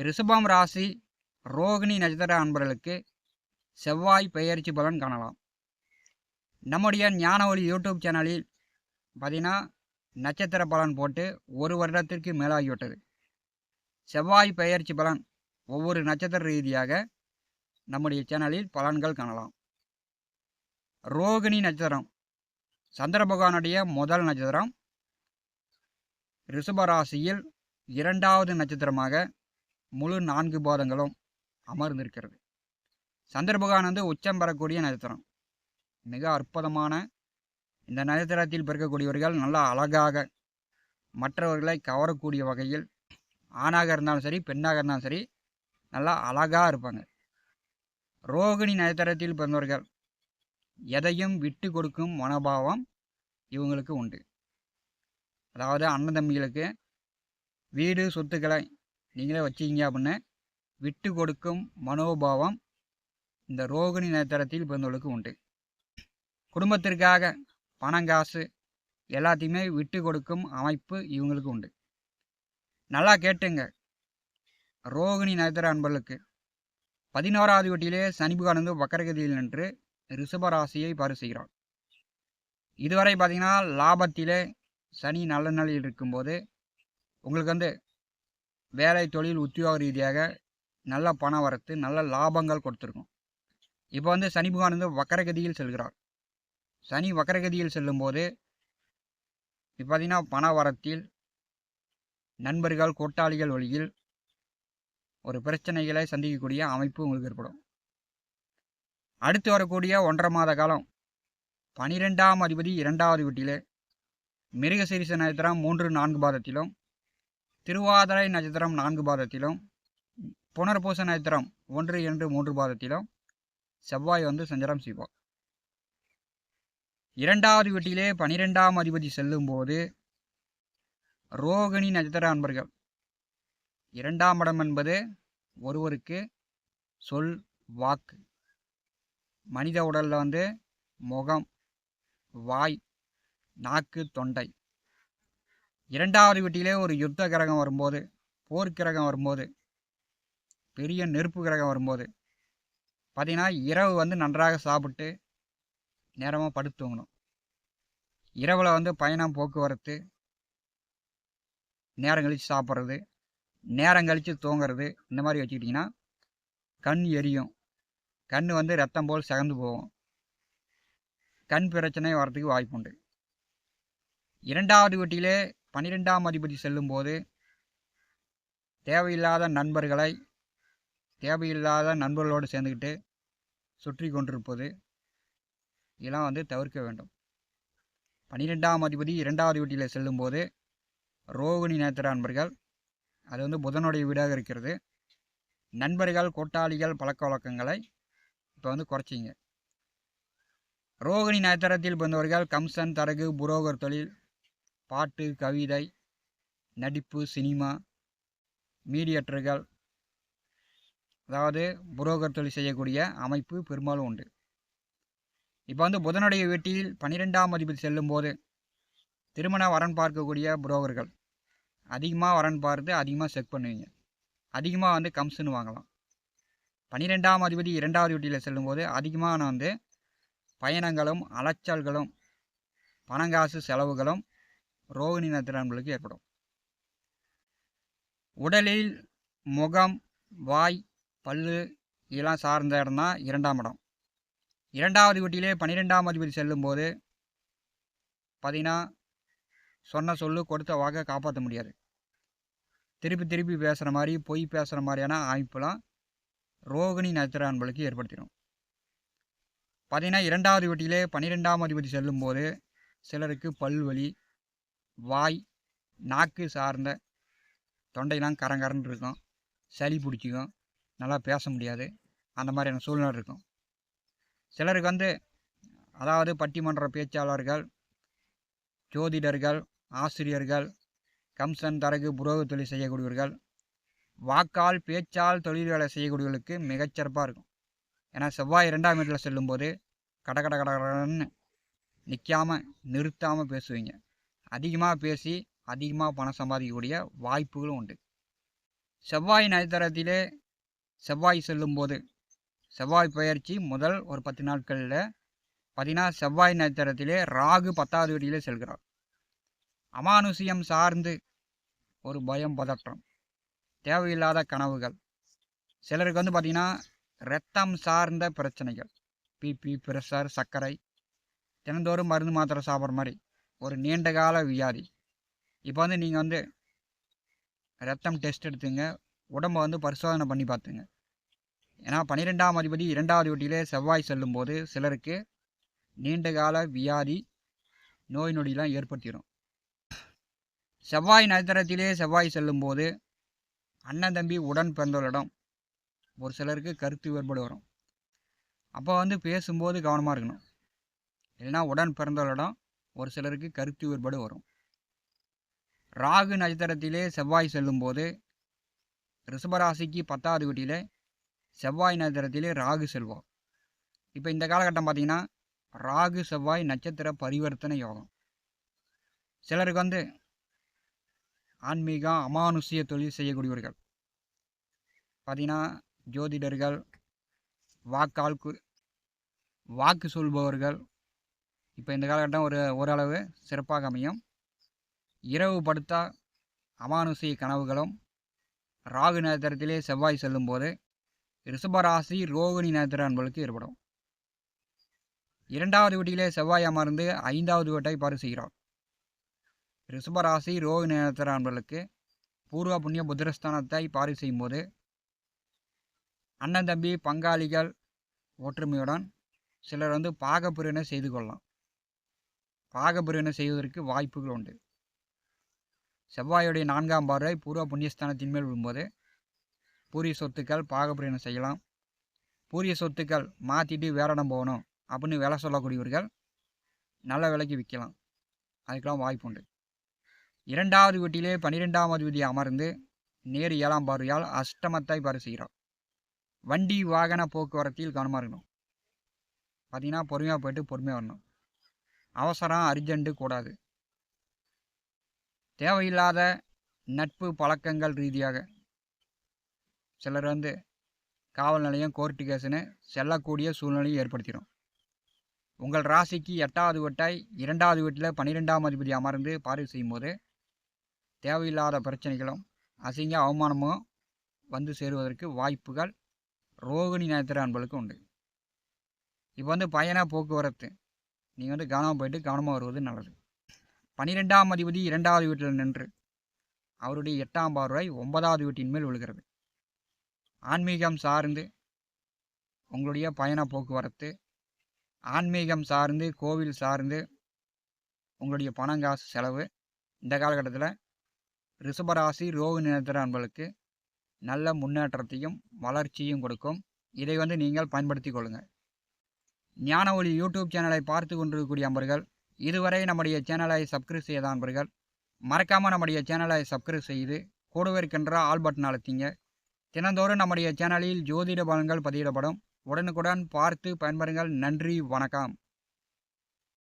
ரிஷபம் ராசி ரோகிணி நட்சத்திர அன்பர்களுக்கு செவ்வாய் பெயர்ச்சி பலன் காணலாம். நம்முடைய ஞான ஒளி யூடியூப் சேனலில் பார்த்தீங்கன்னா நட்சத்திர பலன் போட்டு 1 வருடத்திற்கு மேலாகிவிட்டது. செவ்வாய் பெயர்ச்சி பலன் ஒவ்வொரு நட்சத்திர ரீதியாக நம்முடைய சேனலில் பலன்கள் காணலாம். ரோகிணி நட்சத்திரம் சந்திர பகவானுடைய முதல் நட்சத்திரம். ரிஷப ராசியில் 2வது நட்சத்திரமாக முழு 4 பாதங்களும் அமர்ந்திருக்கிறது. சந்திர பகவான் உச்சம் பெறக்கூடிய நட்சத்திரம். மிக அற்புதமான இந்த நட்சத்திரத்தில் பிறக்கக்கூடியவர்கள் நல்லா அழகாக மற்றவர்களை கவரக்கூடிய வகையில் ஆணாக இருந்தாலும் சரி பெண்ணாக இருந்தாலும் சரி நல்லா அழகாக இருப்பாங்க. ரோகிணி நட்சத்திரத்தில் பிறந்தவர்கள் எதையும் விட்டு கொடுக்கும் மனோபாவம் இவங்களுக்கு உண்டு. அதாவது அண்ணன் தம்பிகளுக்கு வீடு சொத்துக்களை நீங்களே வச்சிங்க அப்படின்னு விட்டு கொடுக்கும் மனோபாவம் இந்த ரோகிணி நட்சத்திரத்தில் பிறந்தவர்களுக்கு உண்டு. குடும்பத்திற்காக பணங்காசு எல்லாத்தையுமே விட்டு கொடுக்கும் அமைப்பு இவங்களுக்கு உண்டு. நல்லா கேட்டுங்க. ரோகிணி நட்சத்திர அன்பர்களுக்கு 11வது வீட்டிலே சனி பகவான் வக்கரகதியில் நின்று ரிஷபராசியை பரிசுகிறார். இதுவரை பார்த்தீங்கன்னா லாபத்திலே சனி நல்ல நிலையில் இருக்கும்போது உங்களுக்கு வேலை தொழில் உத்தியோக ரீதியாக நல்ல பண வரத்து நல்ல லாபங்கள் கொடுத்துருக்கும். இப்போ சனி பகவான் வக்கரகதியில் செல்கிறார். சனி வக்கரகதியில் செல்லும்போது இப்போ பார்த்தீங்கன்னா பண வரத்தில் நண்பர்கள் கூட்டாளிகள் வழியில் ஒரு பிரச்சனைகளை சந்திக்கக்கூடிய அமைப்பு உங்களுக்கு ஏற்படும். அடுத்து வரக்கூடிய 1.5 மாத காலம் 12ஆம் அதிபதி 2வது வீட்டிலே மிருகசீரிஷ நட்சத்திரம் 3, 4 பாதத்திலும், திருவாதிரை நட்சத்திரம் 4 பாதத்திலும், புனர்பூச நட்சத்திரம் 1, 2, 3 பாதத்திலும் செவ்வாய் சஞ்சாரம் செய்வார். 2வது வீட்டிலே 12ஆம் அதிபதி செல்லும்போது ரோகிணி நட்சத்திர அன்பர்கள் 2ஆம் இடம் என்பது ஒருவருக்கு சொல் வாக்கு, மனித உடலில் முகம், வாய், நாக்கு, தொண்டை. 2வது வீட்டிலே ஒரு யுத்த கிரகம் வரும்போது, போர்க்கிரகம் வரும்போது, பெரிய நெருப்பு கிரகம் வரும்போது பார்த்தீங்கன்னா இரவு நன்றாக சாப்பிட்டு நேரமாக படுத்து தூங்கணும். இரவில் பயணம் போக்குவரத்து, நேரம் கழித்து சாப்பிட்றது, நேரம் கழித்து தூங்குறது, இந்த மாதிரி வச்சுக்கிட்டிங்கன்னா கண் எரியும். கண் ரத்தம் போல் சிகந்து போகும். கண் பிரச்சனை வரத்துக்கு வாய்ப்புண்டு. 2வது வீட்டிலே 12ஆம் அதிபதி செல்லும்போது தேவையில்லாத நண்பர்களோடு சேர்ந்துக்கிட்டு சுற்றி கொண்டிருப்பது இதெல்லாம் தவிர்க்க வேண்டும். 12ஆம் அதிபதி 2வது வீட்டில் செல்லும்போது ரோகிணி நட்சத்திர அன்பர்கள் அது புதனுடைய வீடாக இருக்கிறது. நண்பர்கள் கூட்டாளிகள் பழக்க வழக்கங்களை இப்போ குறைச்சிங்க. ரோகிணி நட்சத்திரத்தில் பிறந்தவர்கள் கம்சன், தரகு, புரோகர் தொழில், பாட்டு, கவிதை, நடிப்பு, சினிமா, மீடியேட்டர்கள், அதாவது புரோகர் தொழில் செய்யக்கூடிய அமைப்பு பெரும்பாலும் உண்டு. இப்போ புதனுடைய வீட்டில் 12ஆம் அதிபதி செல்லும்போது திருமண வரன் பார்க்கக்கூடிய புரோகர்கள் அதிகமாக வரன் பார்த்து அதிகமாக செக் பண்ணுவீங்க. அதிகமாக கம்சன் வாங்கலாம். 12ஆம் அதிபதி 2வது வீட்டில் செல்லும்போது அதிகமான பயணங்களும் அலைச்சல்களும் பணங்காசு செலவுகளும் ரோகிணி நட்சத்திரங்களுக்கு ஏற்படும். உடலில் முகம், வாய், பல்லு இதெல்லாம் சார்ந்த இடம் தான் 2ஆம் இடம். 2வது வீட்டிலே 12ஆம் அதிபதி செல்லும்போது பார்த்தீங்கன்னா சொன்ன சொல்லு கொடுத்த வாக்கை காப்பாற்ற முடியாது. திருப்பி பேசுகிற மாதிரி பொய் பேசுகிற மாதிரியான அமைப்புலாம் ரோகிணி நட்சத்திர அன்பர்களுக்கு ஏற்படுத்திடும். பார்த்தீங்கன்னா 2வது வீட்டிலே 12ஆம் அதிபதி செல்லும்போது சிலருக்கு பல்வலி, வாய், நாக்கு சார்ந்த தொண்டையெல்லாம் கரங்கரன்னு இருக்கும், சளி பிடிச்சிக்கும், நல்லா பேச முடியாது, அந்த மாதிரியான சூழ்நிலை இருக்கும். சிலருக்கு அதாவது பட்டிமன்ற பேச்சாளர்கள், ஜோதிடர்கள், ஆசிரியர்கள், கம்சன், தரகு, புரோக தொழில் செய்யக்கூடியவர்கள், வாக்கால் பேச்சால் தொழில்களை செய்யக்கூடியவர்களுக்கு மிகச்சிறப்பாக இருக்கும். ஏன்னா செவ்வாய் 2ஆம் வீட்டில் செல்லும்போது கடன்னு நிற்காமல் நிறுத்தாமல் பேசுவீங்க. அதிகமாக பேசி அதிகமாக பணம் சம்பாதிக்கக்கூடிய வாய்ப்புகளும் உண்டு. செவ்வாய் நட்சத்திரத்திலே செவ்வாய் செல்லும்போது, செவ்வாய் பெயர்ச்சி முதல் ஒரு 10 நாட்களில் பார்த்தீங்கன்னா, செவ்வாய் நட்சத்திரத்திலே ராகு 10வது வீட்டிலே செல்கிறார். அமானுஷ்யம் சார்ந்து ஒரு பயம், பதற்றம், தேவையில்லாத கனவுகள், சிலருக்கு பார்த்தீங்கன்னா இரத்தம் சார்ந்த பிரச்சனைகள், பிபி, பிரஷர், சர்க்கரை, தினந்தோறும் மருந்து மாத்திரை சாப்பிட்ற மாதிரி ஒரு நீண்ட கால வியாதி. இப்போ நீங்கள் ரத்தம் டெஸ்ட் எடுத்துங்க, உடம்பை பரிசோதனை பண்ணி பார்த்துங்க. ஏன்னா 12ஆம் அதிபதி 2வது வீட்டிலே செவ்வாய் செல்லும்போது சிலருக்கு நீண்ட கால வியாதி, நோய் நொடியெலாம் ஏற்படுத்திடும். செவ்வாய் நட்சத்திரத்திலே செவ்வாய் செல்லும்போது அண்ணன் தம்பி உடன் பிறந்தவர்களிடம் ஒரு சிலருக்கு கருத்து வேறுபாடு வரும். அப்போ பேசும்போது கவனமாக இருக்கணும். இல்லைன்னா உடன் பிறந்தவர்களிடம் ஒரு சிலருக்கு கருத்து வேறுபாடு வரும். ராகு நட்சத்திரத்திலே செவ்வாய் செல்லும்போது ரிஷபராசிக்கு 10வது வீட்டிலே செவ்வாய் நட்சத்திரத்திலே ராகு செல்வார். இப்போ இந்த காலகட்டம் பார்த்திங்கன்னா ராகு செவ்வாய் நட்சத்திர பரிவர்த்தனை யோகம். சிலருக்கு ஆன்மீகம், அமானுஷ்ய தொழில் செய்யக்கூடியவர்கள் பார்த்திங்கன்னா ஜோதிடர்கள், வாக்கு சொல்பவர்கள் இப்போ இந்த காலகட்டம் ஓரளவு சிறப்பாக அமையும். இரவு படுத்தா அமானுஷ்ய கனவுகளும் ராகு நட்சத்திரத்திலே செவ்வாய் செல்லும்போது ரிஷபராசி ரோகிணி நட்சத்திர அன்பர்களுக்கு ஏற்படும். 2வது வீட்டிலே செவ்வாய் அமர்ந்து 5வது வீட்டை பாரு செய்கிறார். ரிஷபராசி ரோகிணி நட்சத்திர அன்பர்களுக்கு பூர்வ புண்ணிய புத்திரஸ்தானத்தை பாரு செய்யும்போது அண்ணன் தம்பி பங்காளிகள் ஒற்றுமையுடன் சிலர் பாகப்பிரிவினை செய்து கொள்ளலாம். பாகப்பிரிவினை செய்வதற்கு வாய்ப்புகள் உண்டு. செவ்வாயுடைய 4ஆம் பார்வை பூர்வ புண்ணியஸ்தானத்தின் மேல் விழும்போது பூரிய சொத்துக்கள் பாகப்பிரிவினை செய்யலாம். பூரிய சொத்துக்கள் மாற்றிட்டு வேற இடம் போகணும் அப்படின்னு வேலை சொல்லக்கூடியவர்கள் நல்ல விலைக்கு விற்கலாம். அதுக்கெல்லாம் வாய்ப்பு உண்டு. 2வது வீட்டிலே 12ஆம் அதிபதி அமர்ந்து நேர் 7ஆம் பார்வையால் அஷ்டமத்தை பாரு செய்கிறார். வண்டி வாகன போக்குவரத்தில் கவனமாக இருக்கணும். பார்த்தீங்கன்னா பொறுமையாக போயிட்டு பொறுமையாக வரணும். அவசரம், அர்ஜென்ட்டு கூடாது. தேவையில்லாத நட்பு பழக்கங்கள் ரீதியாக சிலர் காவல் நிலையம், கோர்ட்டு கேஸுன்னு செல்லக்கூடிய சூழ்நிலையை ஏற்படுத்திடும். உங்கள் ராசிக்கு 8வது வீட்டை 2வது வீட்டில் 12ஆம் அதிபதி அமர்ந்து பார்வை செய்யும்போது தேவையில்லாத பிரச்சனைகளும் அசிங்க அவமானமும் சேருவதற்கு வாய்ப்புகள் ரோகிணி நட்சத்திர அன்பர்களுக்கு உண்டு. இப்போ பயண போக்குவரத்து நீங்கள் கவனமாக போயிட்டு கவனமாக வருவது நல்லது. 12ஆம் அதிபதி 2வது வீட்டில் நின்று அவருடைய 8ஆம் பார்வை 9வது வீட்டின் மேல் விழுகிறது. ஆன்மீகம் சார்ந்து உங்களுடைய பயண போக்குவரத்து, ஆன்மீகம் சார்ந்து கோவில் சார்ந்து உங்களுடைய பணங்காசு செலவு இந்த காலகட்டத்தில் ரிஷபராசி ரோகிணி நட்சத்திர அன்பர்களுக்கு நல்ல முன்னேற்றத்தையும் வளர்ச்சியும் கொடுக்கும். இதை நீங்கள் பயன்படுத்தி கொள்ளுங்கள். ஞான ஒளி யூடியூப் சேனலை பார்த்து கொண்டிருக்கக்கூடிய அன்பர்கள், இதுவரை நம்முடைய சேனலை சப்ஸ்கிரைப் செய்த அன்பர்கள் மறக்காமல் நம்முடைய சேனலை சப்ஸ்கிரைப் செய்து கூடவே இருக்கின்ற ஆல் பட்டன் அழுத்திங்க. தினந்தோறும் நம்முடைய சேனலில் ஜோதிட பலன்கள் பதிவிடப்படும். உடனுக்குடன் பார்த்து பயன்பெறுங்கள். நன்றி, வணக்கம்.